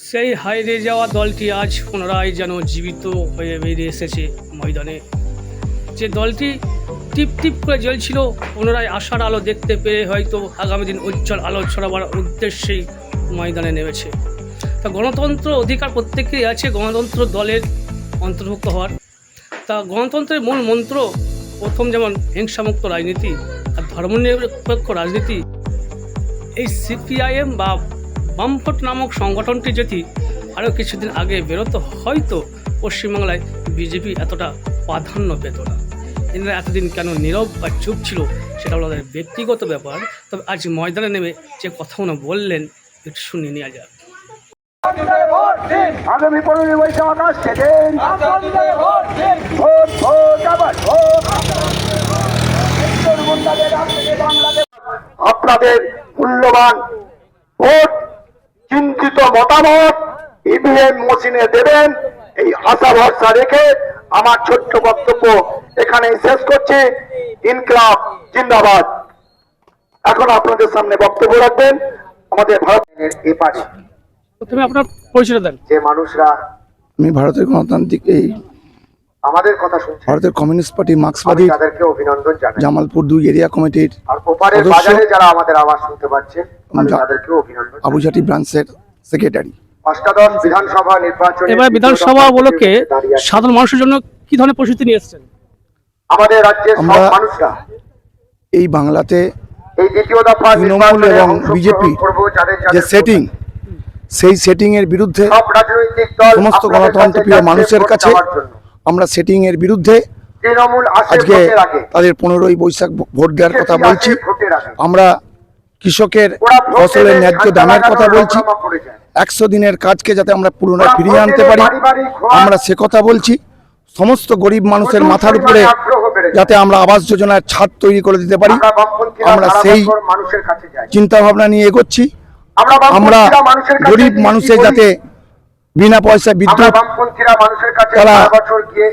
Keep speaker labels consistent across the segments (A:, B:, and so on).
A: সেই হারিয়ে যাওয়া দলটি আজ পুনরায় যেন জীবিত হয়ে বেরিয়ে এসেছে ময়দানে। যে দলটি টিপ টিপ করে জ্বলছিল, পুনরায় আশার আলো দেখতে পেয়ে হয়তো আগামী দিন উজ্জ্বল আলো ছড়াবার উদ্দেশ্যেই ময়দানে নেমেছে। তা গণতন্ত্র অধিকার প্রত্যেকেরই আছে গণতন্ত্র দলের অন্তর্ভুক্ত হওয়ার। তা গণতন্ত্রের মূল মন্ত্র প্রথম যেমন হিংসামুক্ত রাজনীতি আর ধর্মনিরপেক্ষ রাজনীতি। এই সিপিআইএম বা বামফ্রন্ট নামক সংগঠনটি যদি আরও কিছুদিন আগে বেরোতো, হয়তো পশ্চিমবাংলায় বিজেপি এতটা প্রাধান্য পেত না। এনারা এতদিন কেন নীরব বা চুপ ছিল সেটা হলো তাদের ব্যক্তিগত ব্যাপার। তবে আজ ময়দানে নেমে যে কথাগুলো বললেন একটু শুনে নেওয়া যাক।
B: আগামী 15 বৈশাখ আসছে দিন ভোট ভোট আবার ভোট। আপনাদের মূল্যবান ভোট চিন্তিত মতামত ইভিএম মেশিনে দেবেন, এই আশা ভরসা রেখে আমার ছোট্ট বক্তব্য এখানে শেষ করছি। ইনকলাব জিন্দাবাদ। এখন আপনাদের সামনে বক্তব্য রাখবেন আমাদের ভারতের এপারে
A: প্রথমে আপনার পরিচয় দেন।
B: যে মানুষরা
C: আমি ভারতের গণতান্ত্রিক এই
B: আমাদের কথা শুনছে,
C: ভারতের কমিউনিস্ট পার্টি মার্ক্সবাদী
B: তাদেরকে অভিনন্দন জানাই।
C: জামালপুর 2 এরিয়া কমিটির
B: আর ওপারের বাজারে যারা আমাদের আওয়াজ শুনতে পাচ্ছে তাদেরকে অভিনন্দন।
C: আবুঝাটি ব্রাঞ্চের সেক্রেটারি।
B: অষ্টাদশ বিধানসভা নির্বাচন
A: এবার বিধানসভা উপলক্ষে সাধারণ মানুষের জন্য কি ধরনের প্রস্তুতি নিয়ে এসেছেন?
B: আমাদের রাজ্যের সব মানুষরা
C: এই বাংলাতে
B: এই দ্বিতীয় দফা
C: তৃণমূল এবং বিজেপি যে সেটিং, সেই সেটিং এর বিরুদ্ধে
B: সব রাজনৈতিক দল
C: সমস্ত গণতন্ত্রপ্রিয় মানুষের কাছে আমরা সেটিং এর বিরুদ্ধে
B: তৃণমূল
C: আজকে তাদের 15ই বৈশাখ ভোট দেওয়ার কথা বলছি। আমরা কৃষকের ফসলের ন্যায্য দামের কথা বলছি। 100 দিনের কাজকে যাতে আমরা পুনরায় ফিরিয়ে আনতে পারি আমরা সে কথা বলছি। সমস্ত গরিব মানুষের মাথার উপরে যাতে আমরা আবাস যোজনার ছাদ তৈরি করে দিতে পারি, আমরা সেই চিন্তা ভাবনা নিয়ে এগোচ্ছি। আমরা গরিব মানুষের যাতে বিনা পয়সায় বিদ্যুৎ তারা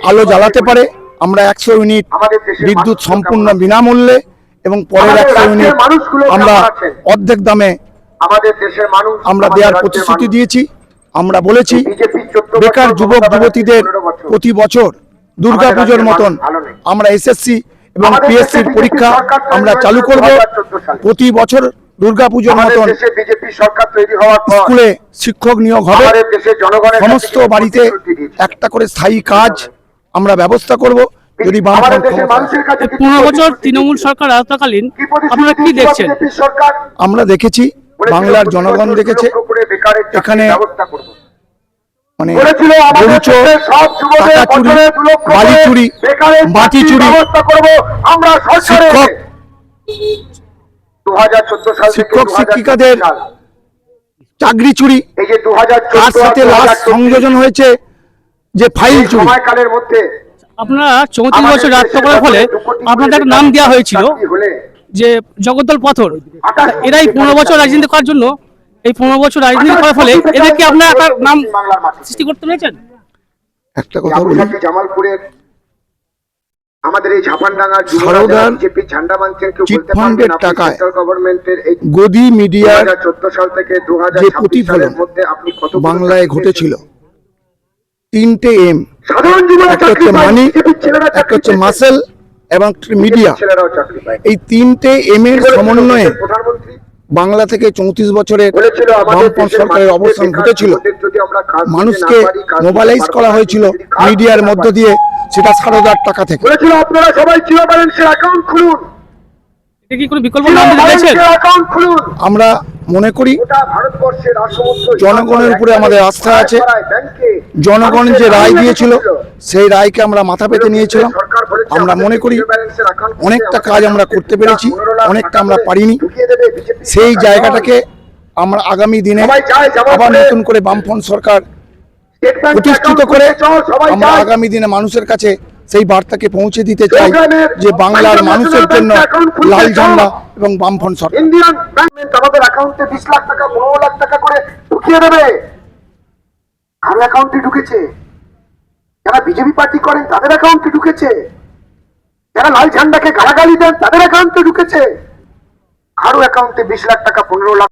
C: আলো জ্বালাতে পারে, আমরা 100 ইউনিট বিদ্যুৎ সম্পূর্ণ বিনামূল্যে এবং পরের 100 ইউনিট আমরা অর্ধেক দামে আমরা দেওয়ার প্রতিশ্রুতি দিয়েছি। আমরা বলেছি বেকার যুবক যুবতীদের প্রতি বছর দুর্গাপুজোর মতন আমরা এসএসসি এবং পিএসসির পরীক্ষা আমরা চালু করব। প্রতি বছর দুর্গাপুজোর মতন স্কুলে শিক্ষক নিয়োগ হবে। সমস্ত বাড়িতে একটা করে স্থায়ী কাজ আমরা ব্যবস্থা করব। যদি
A: 15 বছর তৃণমূল সরকার রাজত্বকালীন আপনারা কি দেখছেন?
C: আমরা দেখেছি, বাংলার জনগণ দেখেছে, এখানে মানে গরু চোর, টাকা চুরি, বালি চুরি, মাটি চুরি, শিক্ষক শিক্ষিকাদের চাকরি চুরি, তার সাথে লাস্ট সংযোজন হয়েছে যে ফাইল চুরি।
A: আপনারা 34 বছর রাজত্ব করার ফলে আপনাদের একটা নাম দেওয়া হয়েছিল যে জগদ্দল পাথর। এরাই 15 বছর রাজনীতি করার জন্য, এই 15 বছর রাজনীতি করার ফলে এদেরকে আপনারা একটা নাম সৃষ্টি করতে পেরেছেন।
C: একটা কথা বলি,
B: জামালপুরের আমাদের এই ঝাপানডাঙ্গা বিজেপি ঝান্ডা মানছেন কেউ বলতে পারবেন না।
C: টাকায়
B: গভর্নমেন্টের এই
C: গদি মিডিয়া
B: 2014 সাল থেকে 2026 সালের মধ্যে আপনি কত
C: বাংলায় ঘটেছিল। 3টে এম, একটা হচ্ছে মানি, একটা হচ্ছে মাসেল এবং মিডিয়া। এই 3টে এম এর সমন্বয়ে বাংলা থেকে 34 বছরের বামপন্থ সরকারের অবস্থান ঘটেছিল। মানুষকে মোবাইলাইজ করা হয়েছিল মিডিয়ার মধ্য দিয়ে, সেটা 60,000 টাকা থেকে।
B: আপনারা সবাই জিরো ব্যালেন্সের অ্যাকাউন্ট খুলুন।
A: এটা কি কোনো বিকল্প নাম দিতে চাইছেন?
C: আমরা মনে করি জনগণের উপরে আমাদের আস্থা আছে। জনগণ যে রায় দিয়েছিল সেই রায়কে আমরা মাথা পেতে নিয়েছিলাম। আমরা মনে করি অনেকটা কাজ আমরা করতে পেরেছি, অনেকটা আমরা পারিনি। সেই জায়গাটাকে আমরা আগামী দিনে আবার নতুন করে বামফ্রন্ট সরকার প্রতিষ্ঠিত করে আমরা আগামী দিনে মানুষের কাছে সেই বার্তাকে পৌঁছে দিতে চাই যে বাংলার মানুষের জন্য লাল ঝান্ডা এবং বামফ্রন্ট সরকার।
B: ইন্ডিয়ান গভর্নমেন্ট আমাদের অ্যাকাউন্টে 20 লাখ টাকা 15 লাখ টাকা করে ঢুকিয়ে দেবে। কার অ্যাকাউন্টে ঢুকেছে? যারা বিজেপি পার্টি করেন তাদের অ্যাকাউন্টে ঢুকেছে, যারা লাল ঝান্ডাকে গালাগালি দেন তাদের অ্যাকাউন্টে ঢুকেছে। কারো অ্যাকাউন্টে 20 লাখ টাকা 15 লাখ